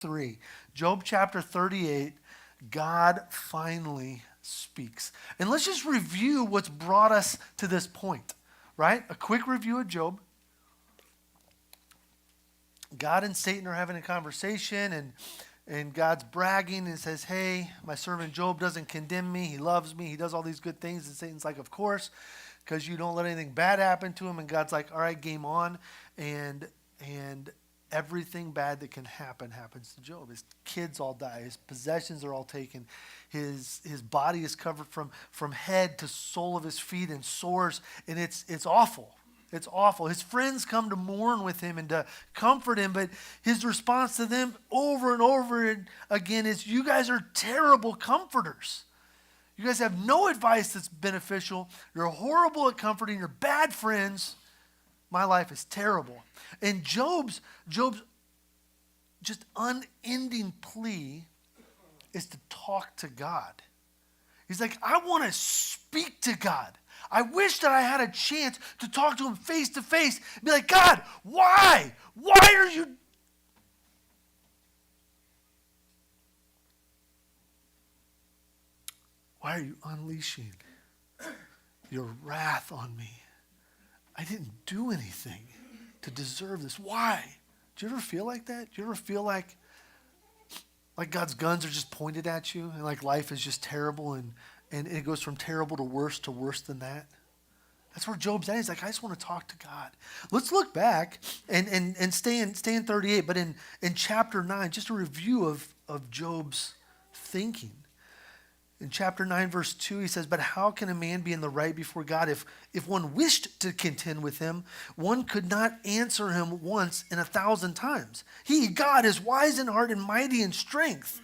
3. Job chapter 38, God finally speaks. And let's just review what's brought us to this point, right? A quick review of Job. God and Satan are having a conversation, and God's bragging and says, hey, my servant Job doesn't condemn me. He loves me. He does all these good things. And Satan's like, of course, because you don't let anything bad happen to him. And God's like, all right, game on. And everything bad that can happen happens to Job. His kids all die. His possessions are all taken. His body is covered from head to sole of his feet in sores. And it's awful. It's awful. His friends come to mourn with him and to comfort him, but his response to them over and over again is, you guys are terrible comforters. You guys have no advice that's beneficial. You're horrible at comforting. You're bad friends. My life is terrible. And Job's just unending plea is to talk to God. He's like, I want to speak to God. I wish that I had a chance to talk to him face to face. Be like, God, why? Why are you? Why are you unleashing your wrath on me? I didn't do anything to deserve this. Why? Do you ever feel like that? Do you ever feel like God's guns are just pointed at you and like life is just terrible and it goes from terrible to worse than that? That's where Job's at. He's like, I just want to talk to God. Let's look back and stay in 38, but in chapter 9, just a review of Job's thinking. In chapter 9, verse 2, he says, but how can a man be in the right before God if one wished to contend with him, one could not answer him once in 1,000 times? He, God, is wise in heart and mighty in strength.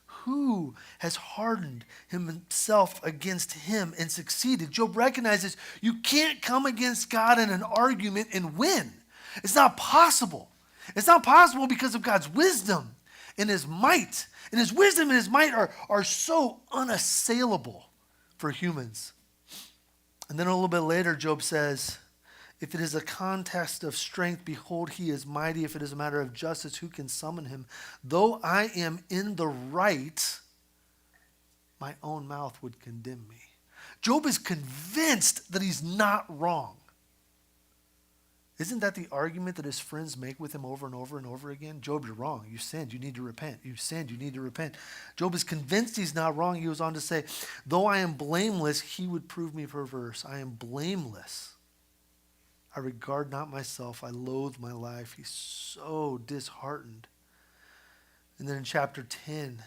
Who has hardened himself against him and succeeded? Job recognizes you can't come against God in an argument and win. It's not possible. It's not possible because of God's wisdom and his might. And his wisdom and his might are so unassailable for humans. And then a little bit later, Job says, if it is a contest of strength, behold, he is mighty. If it is a matter of justice, who can summon him? Though I am in the right, my own mouth would condemn me. Job is convinced that he's not wrong. Isn't that the argument that his friends make with him over and over and over again? Job, you're wrong. You sinned. You need to repent. You sinned. You need to repent. Job is convinced he's not wrong. He goes on to say, though I am blameless, he would prove me perverse. I am blameless. I regard not myself. I loathe my life. He's so disheartened. And then in chapter 10,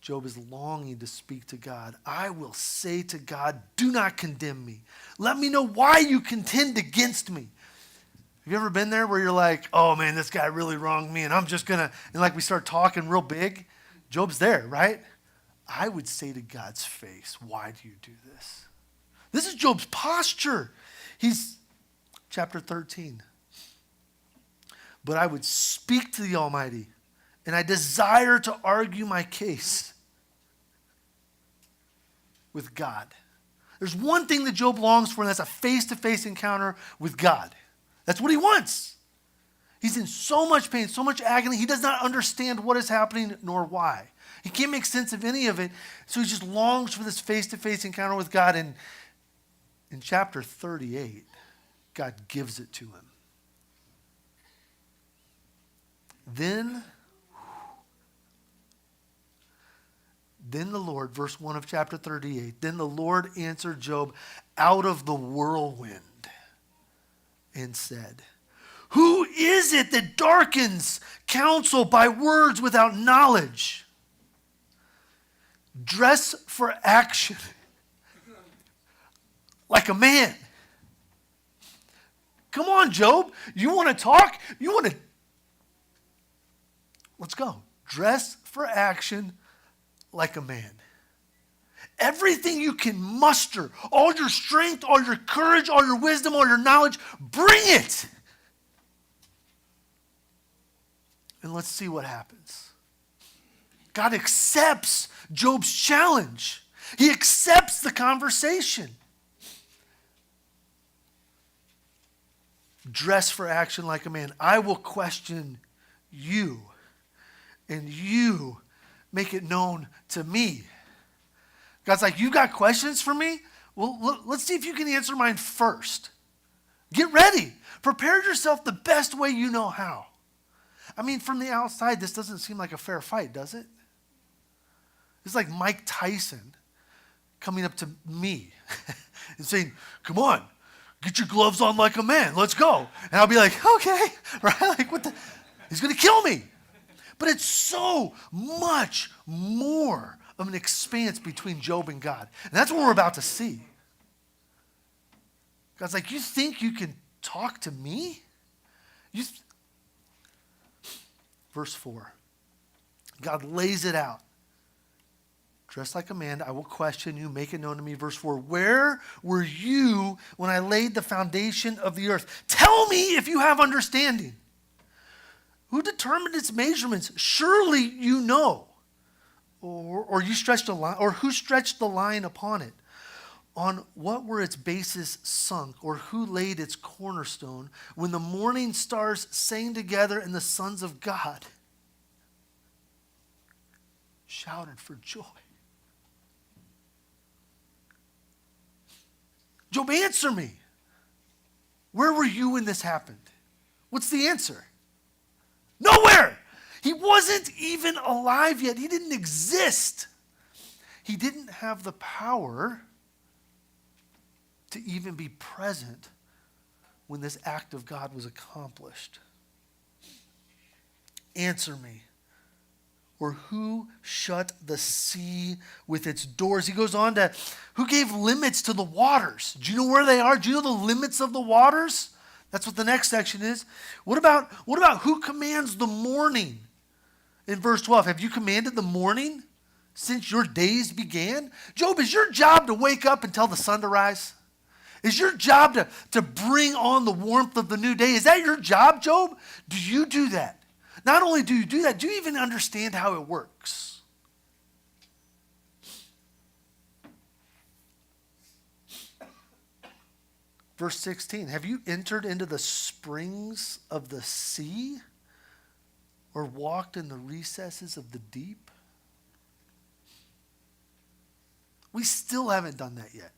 Job is longing to speak to God. I will say to God, do not condemn me. Let me know why you contend against me. Have you ever been there where you're like, oh man, this guy really wronged me and I'm just going to, and like we start talking real big? Job's there, right? I would say to God's face, why do you do this? This is Job's posture. He's, chapter 13. But I would speak to the Almighty and I desire to argue my case with God. There's one thing that Job longs for, and that's a face-to-face encounter with God. That's what he wants. He's in so much pain, so much agony. He does not understand what is happening nor why. He can't make sense of any of it. So he just longs for this face-to-face encounter with God. And in chapter 38, God gives it to him. Then the Lord, verse 1 of chapter 38, then the Lord answered Job out of the whirlwind and said, who is it that darkens counsel by words without knowledge? Dress for action like a man. Come on, Job. You want to talk? Let's go. Dress for action like a man. Everything you can muster, all your strength, all your courage, all your wisdom, all your knowledge, bring it. And let's see what happens. God accepts Job's challenge. He accepts the conversation. Dress for action like a man. I will question you, and you make it known to me. God's like, you got questions for me? Well, let's see if you can answer mine first. Get ready. Prepare yourself the best way you know how. I mean, from the outside, this doesn't seem like a fair fight, does it? It's like Mike Tyson coming up to me and saying, come on, get your gloves on like a man. Let's go. And I'll be like, okay, right? Like, what the? He's going to kill me. But it's so much more of an expanse between Job and God. And that's what we're about to see. God's like, you think you can talk to me? Verse 4. God lays it out. Dressed like a man, I will question you, make it known to me. Verse 4, where were you when I laid the foundation of the earth? Tell me if you have understanding. Who determined its measurements? Surely you know. Or you stretched a line, or who stretched the line upon it? On what were its bases sunk, or who laid its cornerstone when the morning stars sang together and the sons of God shouted for joy? Job, answer me. Where were you when this happened? What's the answer? Nowhere. He wasn't even alive yet. He didn't exist. He didn't have the power to even be present when this act of God was accomplished. Answer me. Or who shut the sea with its doors? He goes on to, who gave limits to the waters? Do you know where they are? Do you know the limits of the waters? That's what the next section is. What about who commands the morning? In verse 12, have you commanded the morning since your days began? Job, is your job to wake up and tell the sun to rise? Is your job to bring on the warmth of the new day? Is that your job, Job? Do you do that? Not only do you do that, do you even understand how it works? Verse 16, have you entered into the springs of the sea or walked in the recesses of the deep? We still haven't done that yet.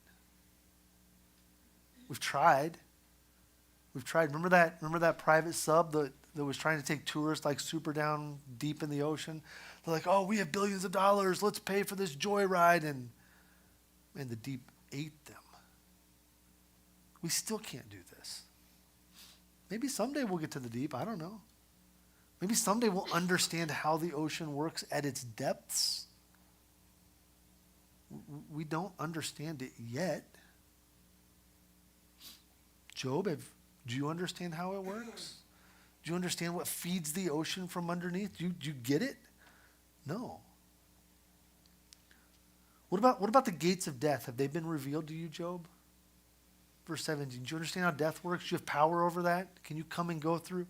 We've tried. Remember that private sub that was trying to take tourists like super down deep in the ocean? They're like, oh, we have billions of dollars. Let's pay for this joyride. And the deep ate them. We still can't do this. Maybe someday we'll get to the deep. I don't know. Maybe someday we'll understand how the ocean works at its depths. We don't understand it yet. Job, do you understand how it works? Do you understand what feeds the ocean from underneath? Do you get it? No. What about the gates of death? Have they been revealed to you, Job? Verse 17, do you understand how death works? Do you have power over that? Can you come and go through?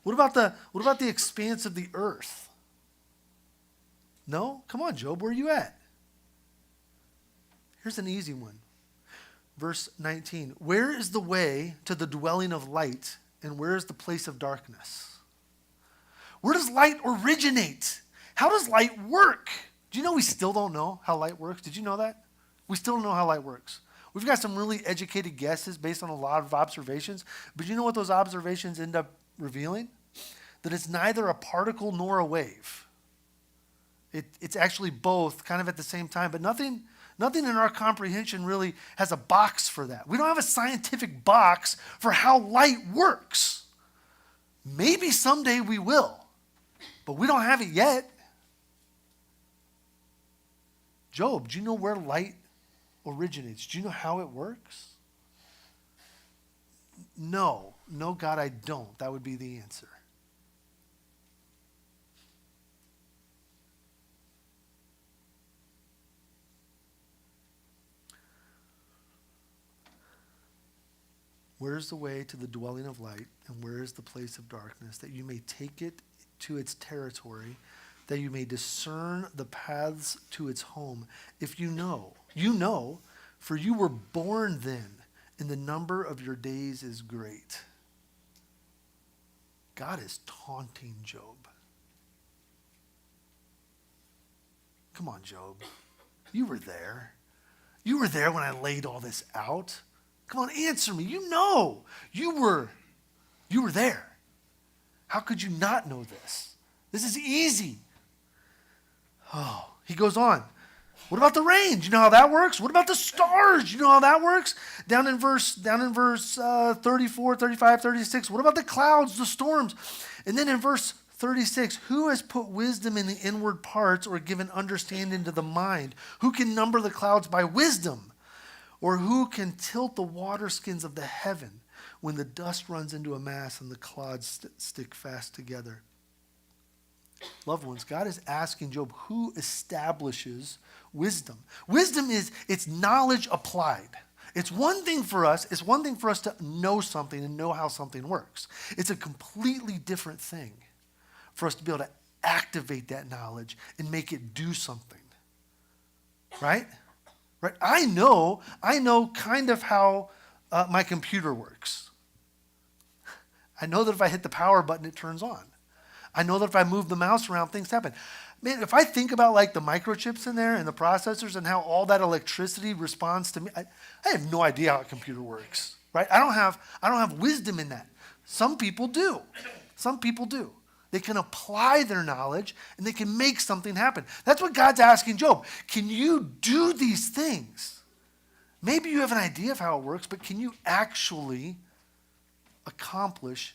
What about the expanse of the earth? No? Come on, Job, where are you at? Here's an easy one. Verse 19, where is the way to the dwelling of light, and where is the place of darkness? Where does light originate? How does light work? Do you know we still don't know how light works? Did you know that? We still don't know how light works. We've got some really educated guesses based on a lot of observations, but you know what those observations end up revealing? That it's neither a particle nor a wave. It's actually both kind of at the same time, but nothing in our comprehension really has a box for that. We don't have a scientific box for how light works. Maybe someday we will, but we don't have it yet. Job, do you know where light originates? Do you know how it works? No, God, I don't. That would be the answer. Where is the way to the dwelling of light, and where is the place of darkness, that you may take it to its territory, that you may discern the paths to its home? If you know, for you were born then, and the number of your days is great. God is taunting Job. Come on, Job. You were there. You were there when I laid all this out. Come on, answer me. You know. You were there. How could you not know this? This is easy. Oh, he goes on. What about the rain? Do you know how that works? What about the stars? Do you know how that works? Down in verse 34, 35, 36. What about the clouds, the storms? And then in verse 36, who has put wisdom in the inward parts or given understanding to the mind? Who can number the clouds by wisdom? Or who can tilt the water skins of the heaven when the dust runs into a mass and the clouds stick fast together? Loved ones, God is asking Job, who establishes wisdom? Wisdom is, it's knowledge applied. It's one thing for us to know something and know how something works. It's a completely different thing for us to be able to activate that knowledge and make it do something. Right? Right? I know kind of how my computer works. I know that if I hit the power button, it turns on. I know that if I move the mouse around, things happen. Man, if I think about like the microchips in there and the processors and how all that electricity responds to me, I have no idea how a computer works. Right? I don't have wisdom in that. Some people do. Some people do. They can apply their knowledge and they can make something happen. That's what God's asking Job. Can you do these things? Maybe you have an idea of how it works, but can you actually accomplish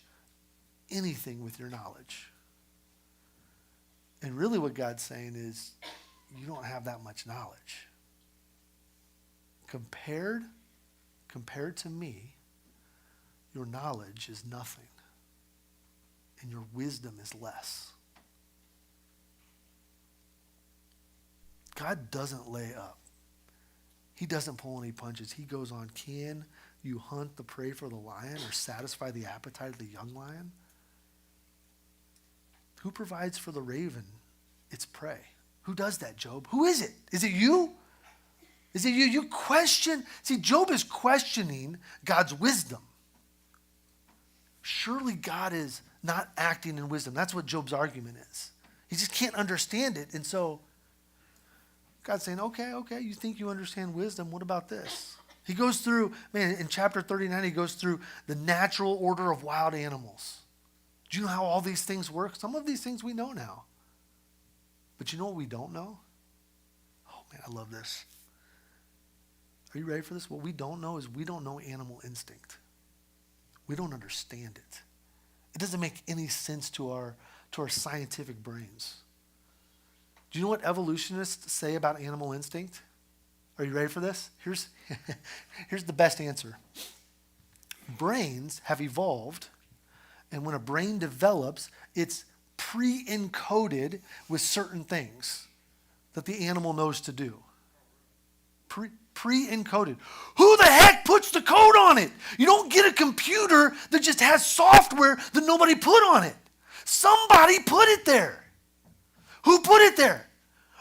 anything with your knowledge? And really what God's saying is, you don't have that much knowledge. Compared to me, your knowledge is nothing. And your wisdom is less. God doesn't lay up. He doesn't pull any punches. He goes on, can you hunt the prey for the lion or satisfy the appetite of the young lion? Who provides for the raven its prey? Who does that, Job? Who is it? Is it you? Is it you? You question. See, Job is questioning God's wisdom. Surely God is not acting in wisdom. That's what Job's argument is. He just can't understand it. And so God's saying, okay, you think you understand wisdom. What about this? He goes through, in chapter 39, he goes through the natural order of wild animals. Do you know how all these things work? Some of these things we know now. But you know what we don't know? Oh, man, I love this. Are you ready for this? What we don't know is we don't know animal instinct. We don't understand it. It doesn't make any sense to our scientific brains. Do you know what evolutionists say about animal instinct? Are you ready for this? Here's the best answer. Brains have evolved, and when a brain develops, it's pre-encoded with certain things that the animal knows to do. Pre-encoded. Who the heck puts the code on it? You don't get a computer that just has software that nobody put on it. Somebody put it there. Who put it there?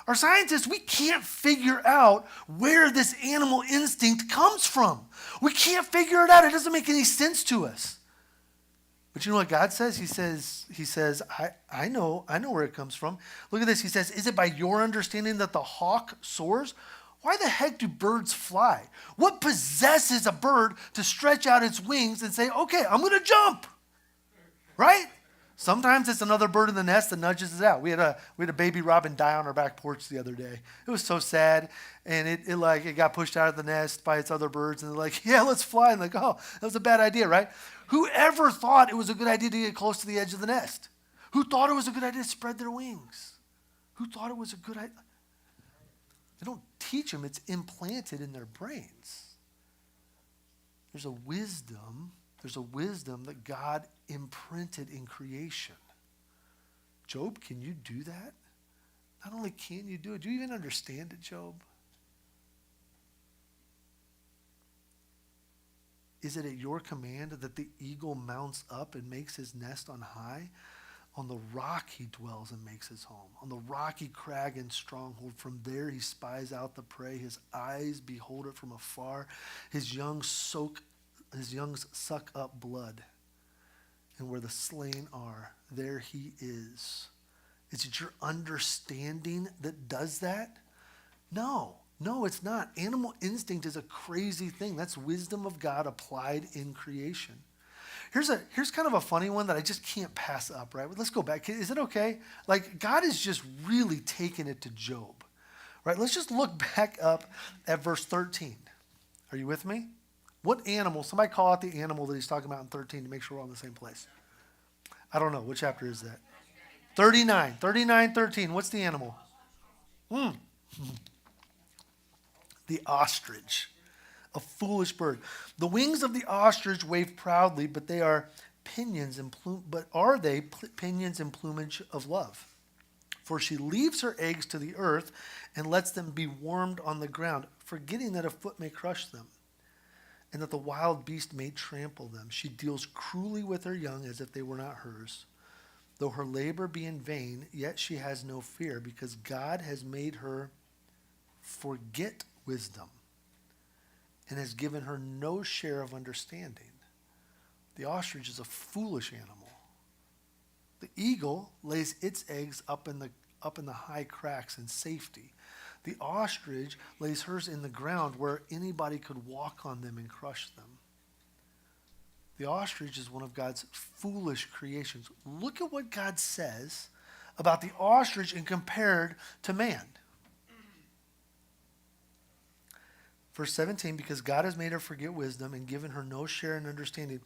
Our scientists, we can't figure out where this animal instinct comes from. We can't figure it out. It doesn't make any sense to us. But you know what God says? He says, I know where it comes from. Look at this. He says, is it by your understanding that the hawk soars? Why the heck do birds fly? What possesses a bird to stretch out its wings and say, okay, I'm going to jump? Right? Sometimes it's another bird in the nest that nudges it out. We had a baby robin die on our back porch the other day. It was so sad, and it got pushed out of the nest by its other birds, and they're like, yeah, let's fly. And like, oh, that was a bad idea, right? Whoever thought it was a good idea to get close to the edge of the nest? Who thought it was a good idea to spread their wings? Who thought it was a good idea? They don't teach them. It's implanted in their brains. There's a wisdom that God imprinted in creation. Job, can you do that? Not only can you do it, do you even understand it, Job? Is it at your command that the eagle mounts up and makes his nest on high? On the rock he dwells and makes his home. On the rocky crag and stronghold. From there he spies out the prey. His eyes behold it from afar. His youngs suck up blood. and where the slain are, there he is. Is it your understanding that does that? No, it's not. Animal instinct is a crazy thing. That's wisdom of God applied in creation. Here's kind of a funny one that I just can't pass up, right? Let's go back. Is it okay? Like, God is just really taking it to Job, right? Let's just look back up at verse 13. Are you with me? What animal? Somebody call out the animal that he's talking about in 13 to make sure we're on the same place. I don't know. What chapter is that? 39. 13. What's the animal? The ostrich. A foolish bird. The wings of the ostrich wave proudly, but they are pinions and pinions and plumage of love? For she leaves her eggs to the earth and lets them be warmed on the ground, forgetting that a foot may crush them, and that the wild beast may trample them. She deals cruelly with her young as if they were not hers. Though her labor be in vain, yet she has no fear, because God has made her forget wisdom and has given her no share of understanding. The ostrich is a foolish animal. The eagle lays its eggs up in the high cracks in safety. The ostrich lays hers in the ground where anybody could walk on them and crush them. The ostrich is one of God's foolish creations. Look at what God says about the ostrich and compared to man. Verse 17, because God has made her forget wisdom and given her no share in understanding.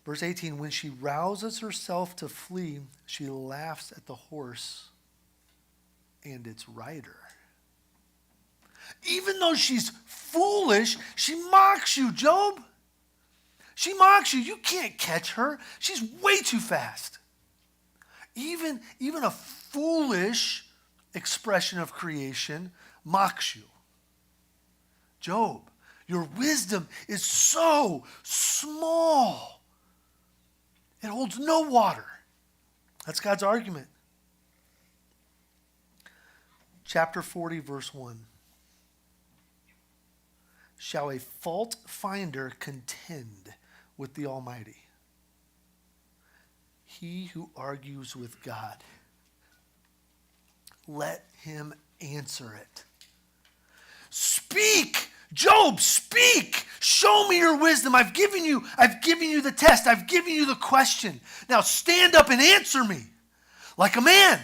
Verse 18, when she rouses herself to flee, she laughs at the horse and its rider. Even though she's foolish, she mocks you, Job. She mocks you. You can't catch her. She's way too fast. Even a foolish expression of creation mocks you. Job, your wisdom is so small. It holds no water. That's God's argument. Chapter 40, verse 1. Shall a fault finder contend with the Almighty? He who argues with God, let him answer it. Speak, Job, speak. Show me your wisdom. I've given you the test. I've given you the question. Now stand up and answer me like a man.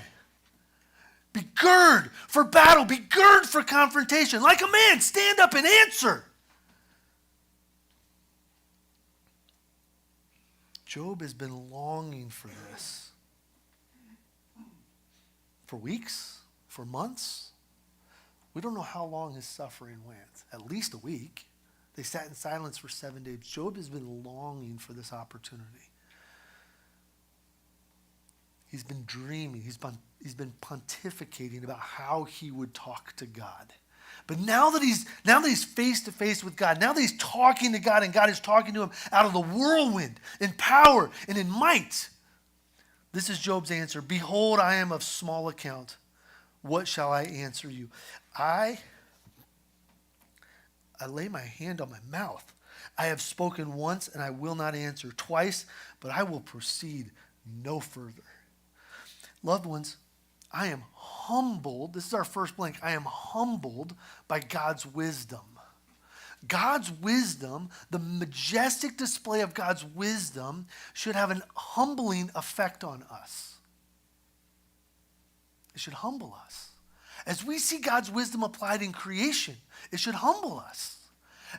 Be girded for battle. Be girded for confrontation. Like a man, stand up and answer. Job has been longing for this. For weeks, for months. We don't know how long his suffering went. At least a week. They sat in silence for 7 days. Job has been longing for this opportunity. He's been dreaming. He's been pontificating about how he would talk to God. But now that he's face to face with God, now that he's talking to God and God is talking to him out of the whirlwind in power and in might, this is Job's answer. Behold, I am of small account. What shall I answer you? I lay my hand on my mouth. I have spoken once and I will not answer. Twice, but I will proceed no further. Loved ones, I am humbled. This is our first blank. I am humbled by God's wisdom. God's wisdom, the majestic display of God's wisdom, should have an humbling effect on us. It should humble us. As we see God's wisdom applied in creation, it should humble us.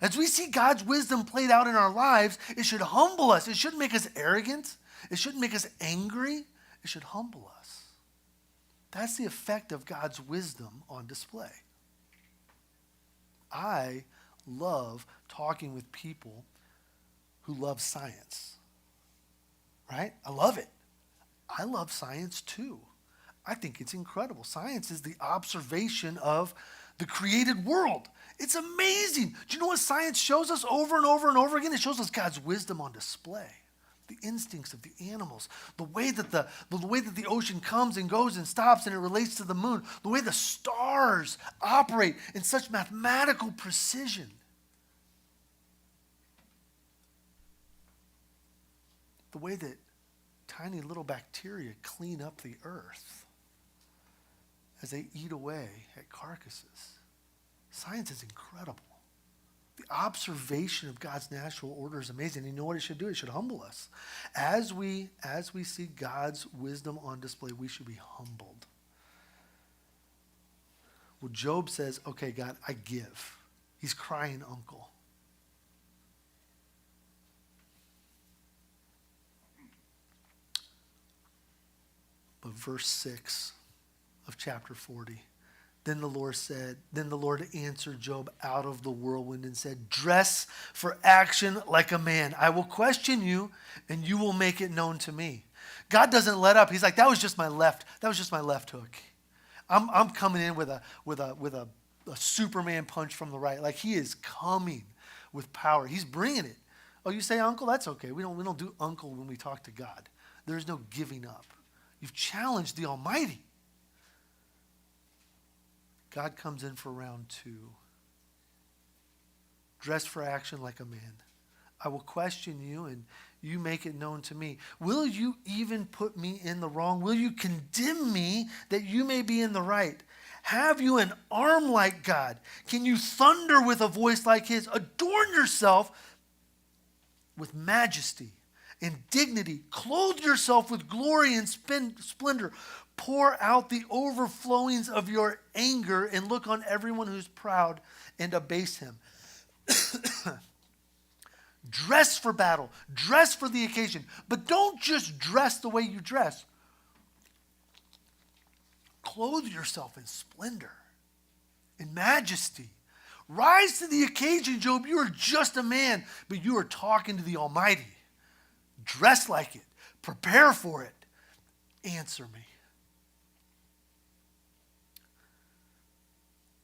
As we see God's wisdom played out in our lives, it should humble us. It shouldn't make us arrogant. It shouldn't make us angry. It should humble us. That's the effect of God's wisdom on display. I love talking with people who love science. Right? I love it. I love science too. I think it's incredible. Science is the observation of the created world. It's amazing. Do you know what science shows us over and over and over again? It shows us God's wisdom on display. The instincts of the animals, the way that the ocean comes and goes and stops and it relates to the moon, the way the stars operate in such mathematical precision. The way that tiny little bacteria clean up the earth as they eat away at carcasses. Science is incredible. The observation of God's natural order is amazing. And you know what it should do? It should humble us. As we see God's wisdom on display, we should be humbled. Well, Job says, okay, God, I give. He's crying uncle. But verse 6 of chapter 40, then the Lord answered Job out of the whirlwind and said, dress for action like a man. I will question you and you will make it known to me. God doesn't let up. He's like, that was just my left hook. I'm coming in with a Superman punch from the right. Like he is coming with power. He's bringing it. Oh, you say uncle? That's okay. We don't do uncle when we talk to God. There's no giving up. You've challenged the Almighty. God comes in for round 2. Dress for action like a man. I will question you and you make it known to me. Will you even put me in the wrong? Will you condemn me that you may be in the right? Have you an arm like God? Can you thunder with a voice like his? Adorn yourself with majesty and dignity. Clothe yourself with glory and splendor. Pour out the overflowings of your anger and look on everyone who's proud and abase him. Dress for battle. Dress for the occasion. But don't just dress the way you dress. Clothe yourself in splendor, in majesty. Rise to the occasion, Job. You are just a man, but you are talking to the Almighty. Dress like it. Prepare for it. Answer me.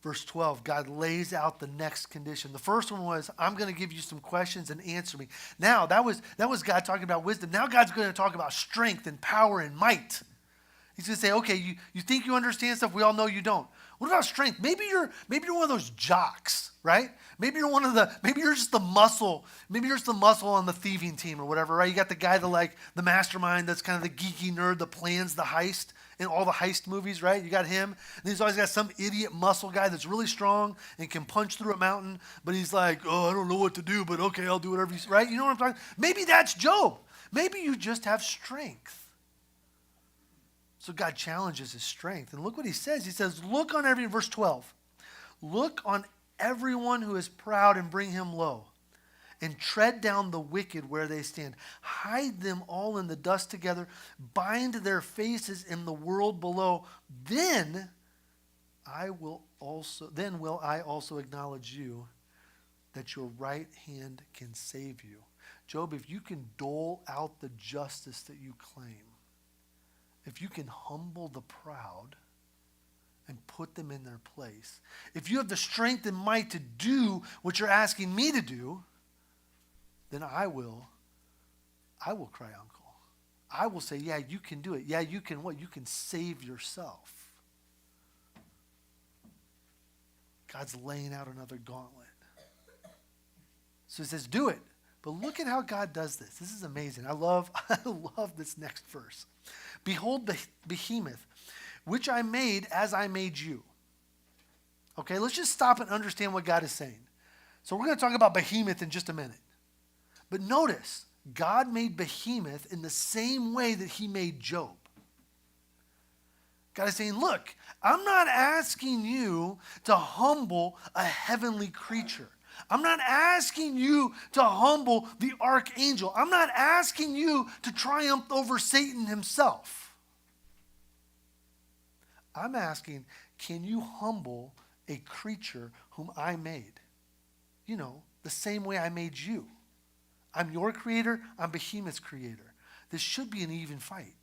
Verse 12, God lays out the next condition. The first one was, I'm going to give you some questions and answer me. Now, that was God talking about wisdom. Now God's going to talk about strength and power and might. He's going to say, okay, you think you understand stuff. We all know you don't. What about strength? Maybe you're one of those jocks, right? Maybe you're just the muscle. Maybe you're just the muscle on the thieving team or whatever, right? You got the guy the mastermind that's kind of the geeky nerd that plans the heist in all the heist movies, right? You got him. And he's always got some idiot muscle guy that's really strong and can punch through a mountain, but he's like, oh, I don't know what to do, but okay, I'll do whatever you say, right? You know what I'm talking about? Maybe that's Job. Maybe you just have strength. So God challenges his strength. And look what he says. He says, look on verse 12. Look on everyone who is proud and bring him low. And tread down the wicked where they stand. Hide them all in the dust together. Bind their faces in the world below. Then will I also acknowledge you that your right hand can save you. Job, if you can dole out the justice that you claim, if you can humble the proud and put them in their place, if you have the strength and might to do what you're asking me to do, then I will cry uncle. I will say, yeah, you can do it. Yeah, you can what? You can save yourself. God's laying out another gauntlet. So he says, do it. But look at how God does this. This is amazing. I love this next verse. Behold the behemoth, which I made as I made you. Okay, let's just stop and understand what God is saying. So we're going to talk about behemoth in just a minute. But notice, God made behemoth in the same way that he made Job. God is saying, look, I'm not asking you to humble a heavenly creature. I'm not asking you to humble the archangel. I'm not asking you to triumph over Satan himself. I'm asking, can you humble a creature whom I made? You know, the same way I made you. I'm your creator. I'm Behemoth's creator. This should be an even fight.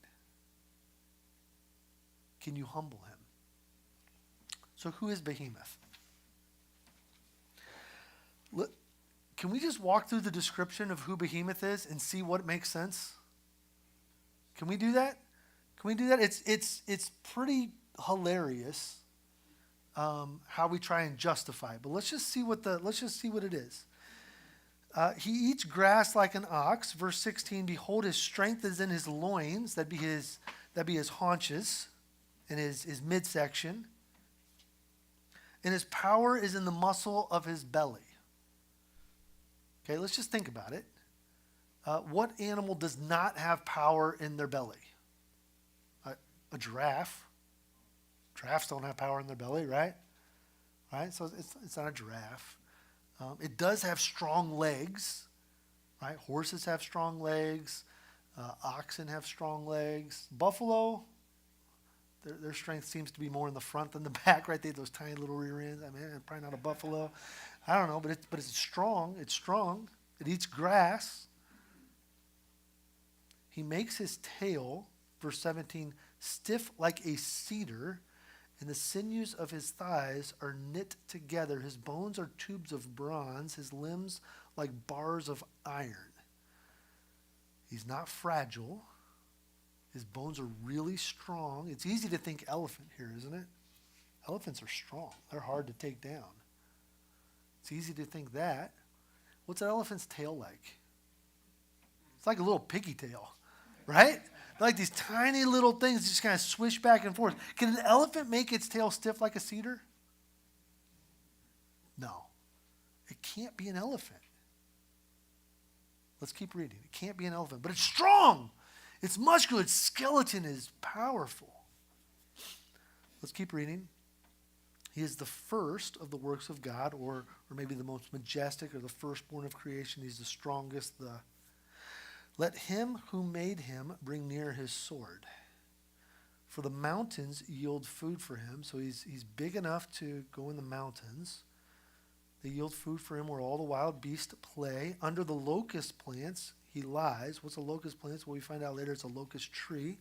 Can you humble him? So who is Behemoth? Can we just walk through the description of who Behemoth is and see what makes sense? Can we do that? It's pretty hilarious how we try and justify it. But let's just see what it is. He eats grass like an ox. Verse 16, behold, his strength is in his loins. That'd be his haunches and his midsection. And his power is in the muscle of his belly. Okay, let's just think about it. What animal does not have power in their belly? A giraffe. Giraffes don't have power in their belly, right? Right? So it's not a giraffe. It does have strong legs, right? Horses have strong legs. Oxen have strong legs. Buffalo, their strength seems to be more in the front than the back, right? They have those tiny little rear ends. I mean, probably not a buffalo. I don't know, but it's strong. It's strong. It eats grass. He makes his tail, verse 17, stiff like a cedar, and the sinews of his thighs are knit together. His bones are tubes of bronze, his limbs like bars of iron. He's not fragile. His bones are really strong. It's easy to think elephant here, isn't it? Elephants are strong. They're hard to take down. It's easy to think that. What's an elephant's tail like? It's like a little piggy tail, right? They're like these tiny little things just kind of swish back and forth. Can an elephant make its tail stiff like a cedar? No. It can't be an elephant. Let's keep reading. It can't be an elephant, but it's strong. It's muscular. Its skeleton is powerful. Let's keep reading. He is the first of the works of God, or maybe the most majestic, or the firstborn of creation. He's the strongest. Let him who made him bring near his sword. For the mountains yield food for him. So he's big enough to go in the mountains. They yield food for him where all the wild beasts play. Under the locust plants he lies. What's a locust plant? Well, we find out later it's a locust tree,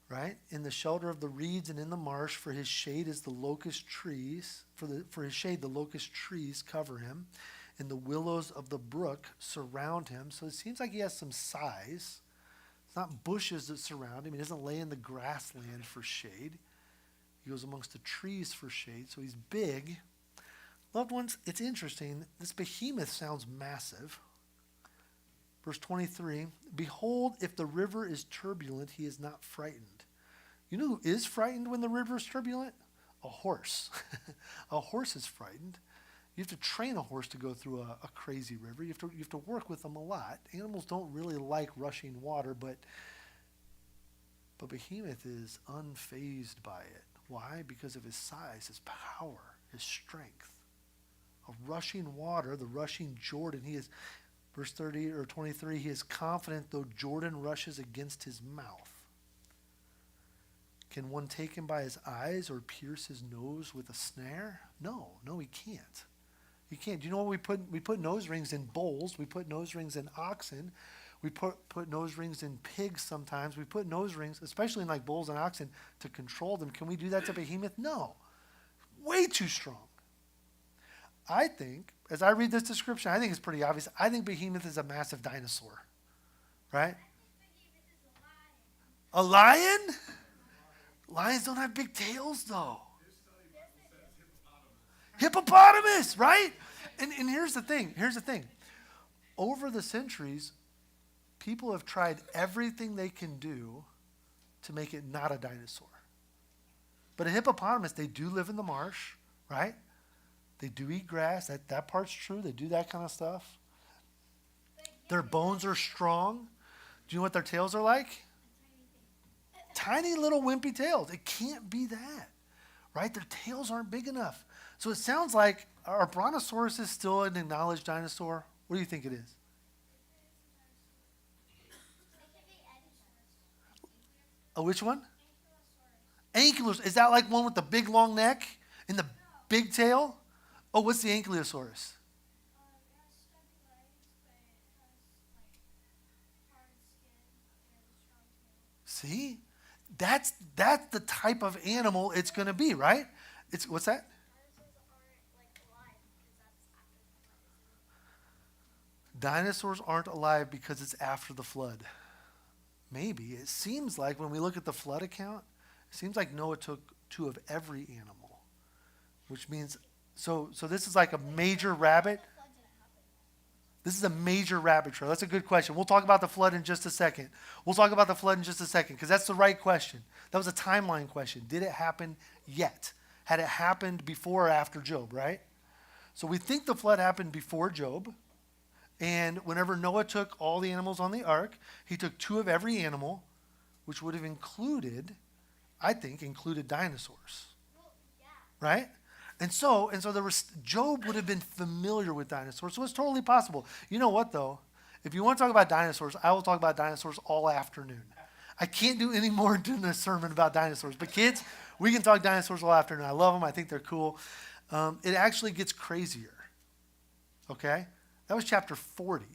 right? In the shelter of the reeds and in the marsh, for his shade is the locust trees. For his shade, the locust trees cover him, and the willows of the brook surround him. So it seems like he has some size. It's not bushes that surround him. He doesn't lay in the grassland for shade. He goes amongst the trees for shade. So he's big. Loved ones, it's interesting. This behemoth sounds massive. Verse 23, behold, if the river is turbulent, he is not frightened. You know who is frightened when the river is turbulent? A horse. A horse is frightened. You have to train a horse to go through a crazy river. You have to work with them a lot. Animals don't really like rushing water, but Behemoth is unfazed by it. Why? Because of his size, his power, his strength. A rushing water, the rushing Jordan. He is, verse 30 or 23, he is confident though Jordan rushes against his mouth. Can one take him by his eyes or pierce his nose with a snare? No, he can't. You can't. Do you know what we put? We put nose rings in bulls. We put nose rings in oxen. We put nose rings in pigs sometimes. We put nose rings, especially in like bulls and oxen, to control them. Can we do that to Behemoth? No. Way too strong. I think, as I read this description, I think it's pretty obvious. I think Behemoth is a massive dinosaur. Right? A lion? Lions don't have big tails, though. Hippopotamus, right? And here's the thing. Over the centuries, people have tried everything they can do to make it not a dinosaur. But a hippopotamus, they do live in the marsh, right? They do eat grass. That part's true. They do that kind of stuff. Their bones are strong. Do you know what their tails are like? Tiny little wimpy tails. It can't be that, right? Their tails aren't big enough. So it sounds like our Brontosaurus is still an acknowledged dinosaur. What do you think it is? Oh, which one? Ankylosaurus. Is that like one with the big long neck and the big tail? Oh, what's the Ankylosaurus? See? That's the type of animal it's going to be, right? What's that? Dinosaurs aren't alive because it's after the flood. Maybe. It seems like when we look at the flood account, it seems like Noah took two of every animal, which means, so this is like a major rabbit. This is a major rabbit trail. That's a good question. We'll talk about the flood in just a second. Because that's the right question. That was a timeline question. Did it happen yet? Had it happened before or after Job, right? So we think the flood happened before Job. And whenever Noah took all the animals on the ark, he took 2 of every animal, which would have included dinosaurs. Right? And so Job would have been familiar with dinosaurs, so it's totally possible. You know what, though? If you want to talk about dinosaurs, I will talk about dinosaurs all afternoon. I can't do any more than a sermon about dinosaurs. But kids, we can talk dinosaurs all afternoon. I love them. I think they're cool. It actually gets crazier. Okay? That was chapter 40.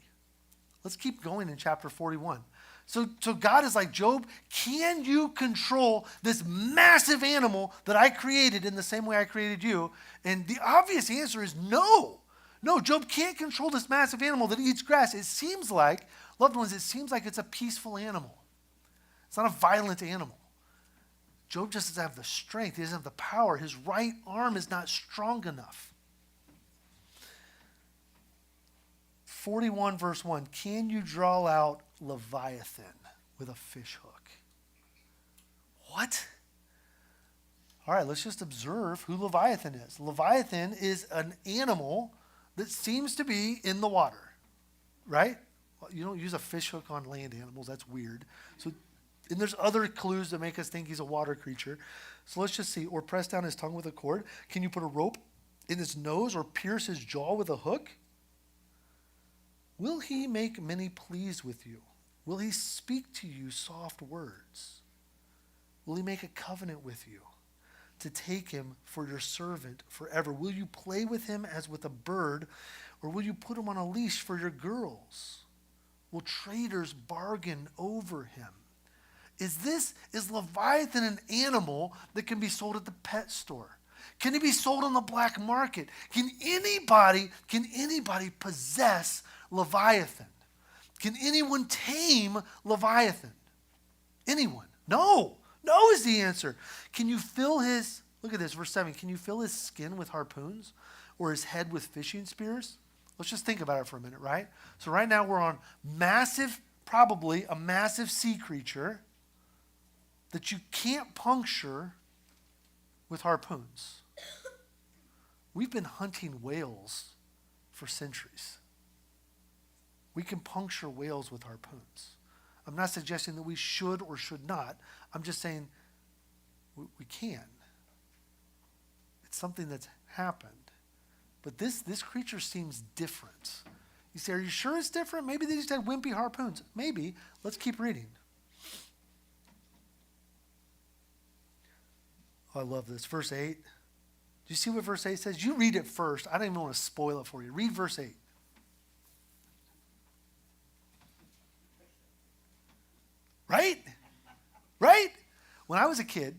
Let's keep going in chapter 41. So God is like, Job, can you control this massive animal that I created in the same way I created you? And the obvious answer is no. No, Job can't control this massive animal that eats grass. It seems like, loved ones, it's a peaceful animal. It's not a violent animal. Job just doesn't have the strength. He doesn't have the power. His right arm is not strong enough. 41 verse 1, can you draw out Leviathan with a fish hook? What? All right, let's just observe who Leviathan is. Leviathan is an animal that seems to be in the water, right? Well, you don't use a fish hook on land animals. That's weird. And there's other clues that make us think he's a water creature. So let's just see. Or press down his tongue with a cord. Can you put a rope in his nose or pierce his jaw with a hook? Will he make many pleas with you? Will he speak to you soft words? Will he make a covenant with you to take him for your servant forever? Will you play with him as with a bird, or will you put him on a leash for your girls? Will traders bargain over him? Is Leviathan an animal that can be sold at the pet store? Can it be sold on the black market? Can anybody possess Leviathan? Can anyone tame Leviathan? Anyone? No. No is the answer. Can you fill his, look at this, verse 7. Can you fill his skin with harpoons or his head with fishing spears? Let's just think about it for a minute, right? So right now we're on probably a massive sea creature that you can't puncture with harpoons. We've been hunting whales for centuries. We can puncture whales with harpoons. I'm not suggesting that we should or should not. I'm just saying we can. It's something that's happened. But this creature seems different. You say, are you sure it's different? Maybe they just had wimpy harpoons. Maybe. Let's keep reading. Oh, I love this. Verse 8. Do you see what verse 8 says? You read it first. I don't even want to spoil it for you. Read verse 8. Right? Right? When I was a kid,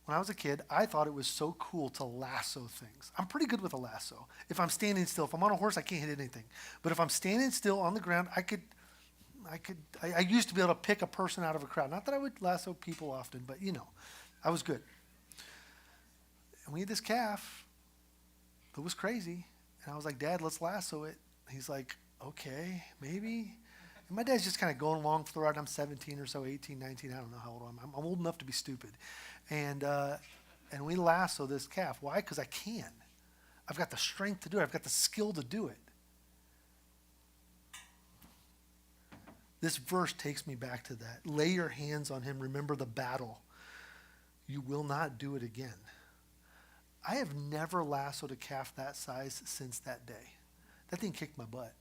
I thought it was so cool to lasso things. I'm pretty good with a lasso. If I'm standing still, if I'm on a horse, I can't hit anything. But if I'm standing still on the ground, I used to be able to pick a person out of a crowd. Not that I would lasso people often, but I was good. And we had this calf that was crazy. And I was like, Dad, let's lasso it. He's like, okay, maybe. And my dad's just kind of going along for the ride. I'm 17 or so, 18, 19. I don't know how old I am. I'm old enough to be stupid. And we lasso this calf. Why? Because I can. I've got the strength to do it. I've got the skill to do it. This verse takes me back to that. Lay your hands on him. Remember the battle. You will not do it again. I have never lassoed a calf that size since that day. That thing kicked my butt.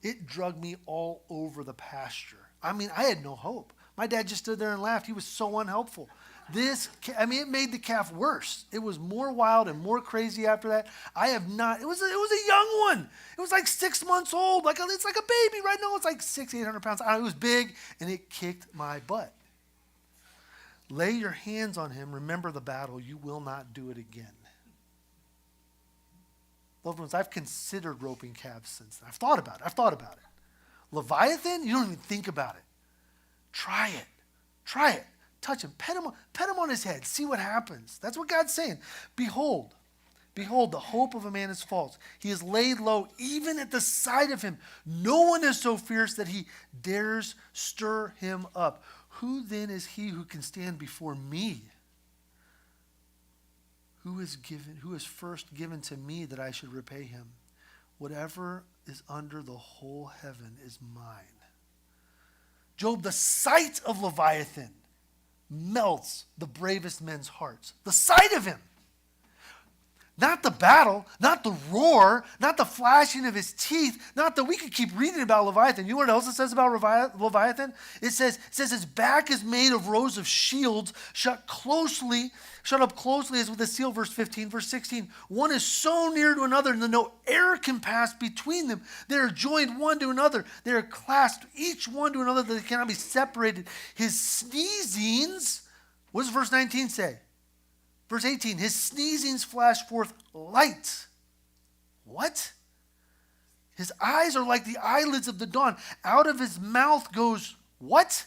It dragged me all over the pasture. I mean, I had no hope. My dad just stood there and laughed. He was so unhelpful. It made the calf worse. It was more wild and more crazy after that. It was a young one. It was like 6 months old. It's like a baby right now. It's like 600-800 pounds. It was big, and it kicked my butt. Lay your hands on him. Remember the battle. You will not do it again. Loved ones, I've considered roping calves since then. I've thought about it. Leviathan, you don't even think about it. Try it. Touch him. Pet him on his head. See what happens. That's what God's saying. Behold, Behold, the hope of a man is false. He is laid low even at the sight of him. No one is so fierce that he dares stir him up. Who then is he who can stand before me? Who is first given to me that I should repay him? Whatever is under the whole heaven is mine. Job, the sight of Leviathan melts the bravest men's hearts. The sight of him. Not the battle, not the roar, not the flashing of his teeth, we could keep reading about Leviathan. You know what else it says about Leviathan? It says his back is made of rows of shields, shut up closely as with a seal, verse 15. Verse 16, one is so near to another that no air can pass between them. They are joined one to another. They are clasped each one to another that they cannot be separated. His sneezings, what does verse 19 say? Verse 18, his sneezings flash forth light. What? His eyes are like the eyelids of the dawn. Out of his mouth goes what?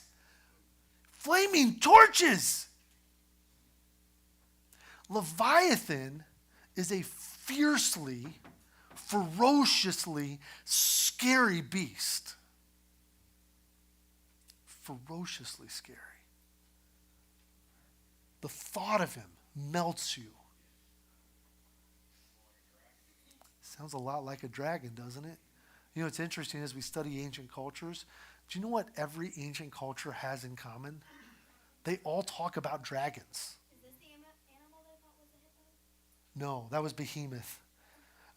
Flaming torches. Leviathan is a fiercely, ferociously scary beast. Ferociously scary. The thought of him melts you. Sounds a lot like a dragon, doesn't it? You know, it's interesting as we study ancient cultures. Do you know what every ancient culture has in common? They all talk about dragons. Is this the animal they thought was a hippo? No, that was Behemoth.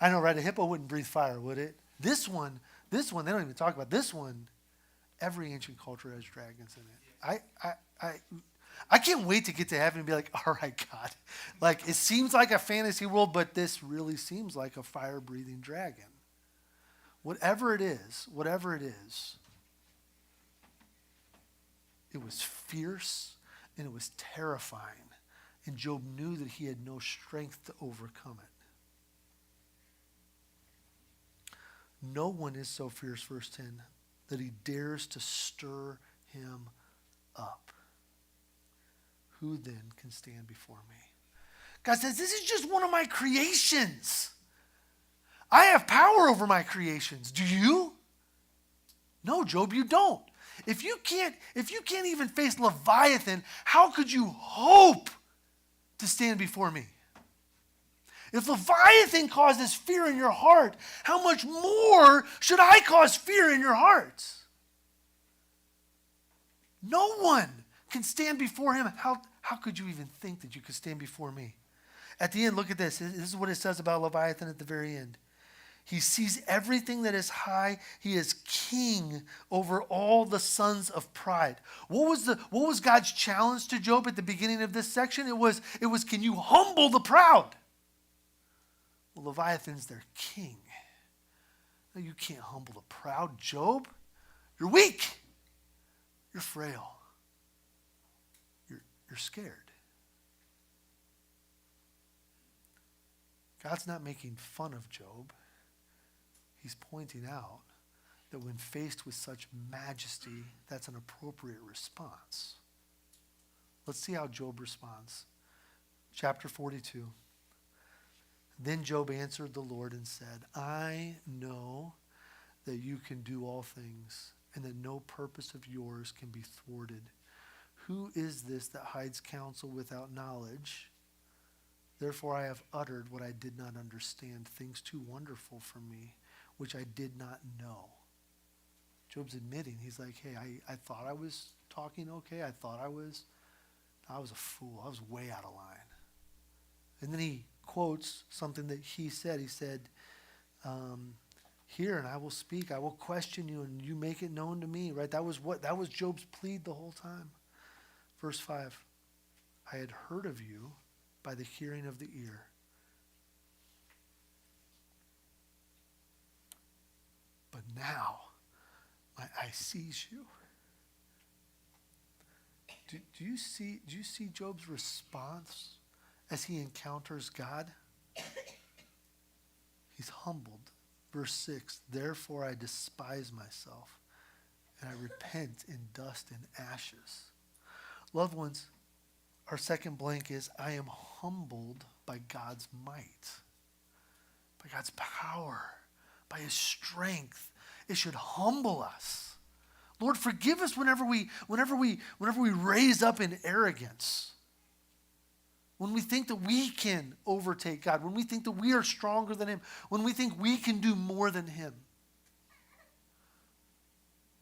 I know, right? A hippo wouldn't breathe fire, would it? This one, they don't even talk about this one. Every ancient culture has dragons in it. I can't wait to get to heaven and be like, all right, God. Like, it seems like a fantasy world, but this really seems like a fire-breathing dragon. Whatever it is, it was fierce and it was terrifying. And Job knew that he had no strength to overcome it. No one is so fierce, verse 10, that he dares to stir him up. Who then can stand before me? God says, this is just one of my creations. I have power over my creations. Do you? No, Job, you don't. If you can't even face Leviathan, how could you hope to stand before me? If Leviathan causes fear in your heart, how much more should I cause fear in your hearts? No one can stand before him. How could you even think that you could stand before me? At the end, look at this. This is what it says about Leviathan at the very end. He sees everything that is high. He is king over all the sons of pride. What was God's challenge to Job at the beginning of this section? It was, can you humble the proud? Well, Leviathan's their king. No, you can't humble the proud, Job. You're weak. You're frail. You're scared. God's not making fun of Job. He's pointing out that when faced with such majesty, that's an appropriate response. Let's see how Job responds. Chapter 42. Then Job answered the Lord and said, I know that you can do all things, and that no purpose of yours can be thwarted. Who is this that hides counsel without knowledge? Therefore I have uttered what I did not understand, things too wonderful for me, which I did not know. Job's admitting, he's like, hey, I thought I was talking okay. I thought I was a fool. I was way out of line. And then he quotes something that he said. He said, hear and I will speak. I will question you and you make it known to me, right? That was Job's plea the whole time. Verse 5, I had heard of you by the hearing of the ear. But now my eye sees you. Do you see Job's response as he encounters God? He's humbled. Verse 6, therefore I despise myself, and I repent in dust and ashes. Loved ones, our second blank is, I am humbled by God's might. by God's power, by his strength. It should humble us. Lord, forgive us whenever we raise up in arrogance. When we think that we can overtake God, when we think that we are stronger than him, when we think we can do more than him.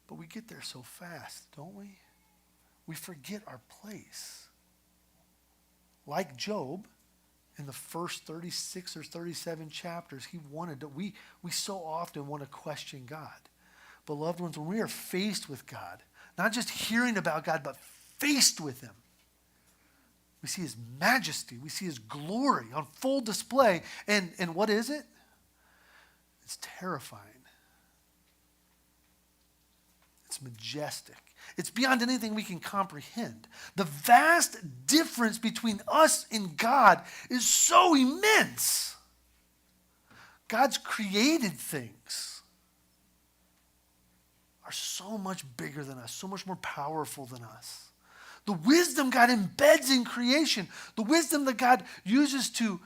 But we get there so fast, don't we? We forget our place. Like Job, in the first 36 or 37 chapters, he wanted to, we so often want to question God. But loved ones, when we are faced with God, not just hearing about God, but faced with him, we see his majesty, we see his glory on full display. And what is it? It's terrifying. It's majestic. It's beyond anything we can comprehend. The vast difference between us and God is so immense. God's created things are so much bigger than us, so much more powerful than us. The wisdom God embeds in creation, the wisdom that God uses to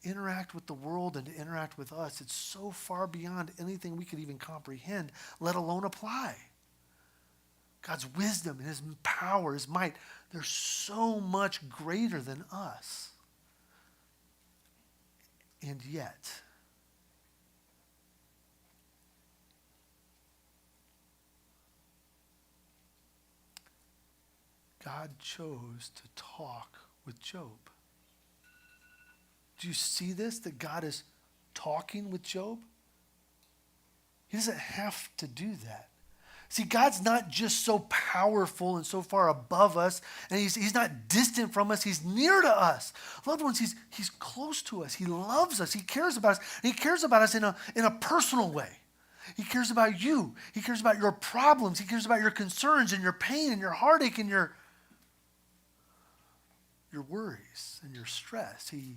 interact with the world and to interact with us, it's so far beyond anything we could even comprehend, let alone apply. God's wisdom and his power, his might, they're so much greater than us. And yet, God chose to talk with Job. Do you see this? That God is talking with Job? He doesn't have to do that. See, God's not just so powerful and so far above us, and he's not distant from us. He's near to us. Loved ones, he's close to us. He loves us. He cares about us. And he cares about us in a personal way. He cares about you. He cares about your problems. He cares about your concerns and your pain and your heartache and your worries and your stress. He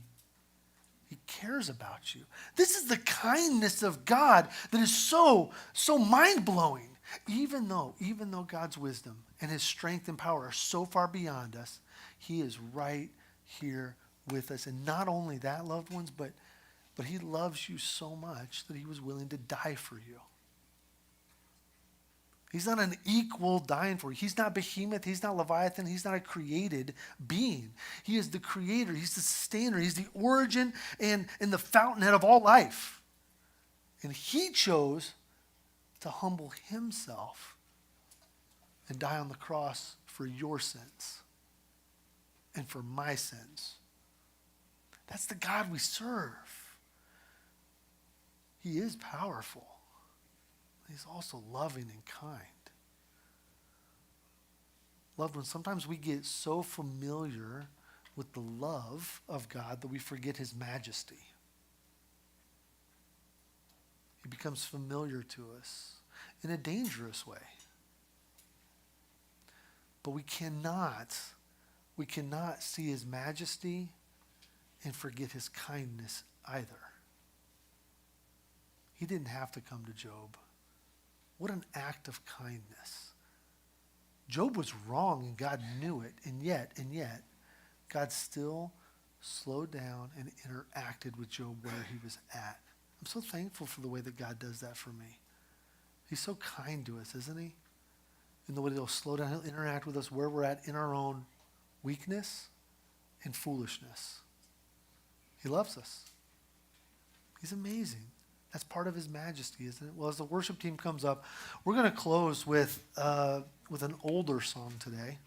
cares about you. This is the kindness of God that is so mind-blowing. Even though God's wisdom and his strength and power are so far beyond us, he is right here with us. And not only that, loved ones, but he loves you so much that he was willing to die for you. He's not an equal dying for you. He's not Behemoth. He's not Leviathan. He's not a created being. He is the creator. He's the sustainer. He's the origin and the fountainhead of all life. And he chose to humble himself and die on the cross for your sins and for my sins. That's the God we serve. He is powerful. He's also loving and kind. Loved ones, sometimes we get so familiar with the love of God that we forget his majesty. He becomes familiar to us in a dangerous way. But we cannot see his majesty and forget his kindness either. He didn't have to come to Job. What an act of kindness. Job was wrong and God knew it, and yet, God still slowed down and interacted with Job where he was at. I'm so thankful for the way that God does that for me. He's so kind to us, isn't he? In the way that he'll slow down, he'll interact with us where we're at in our own weakness and foolishness. He loves us. He's amazing. That's part of his majesty, isn't it? Well, as the worship team comes up, we're going to close with an older song today.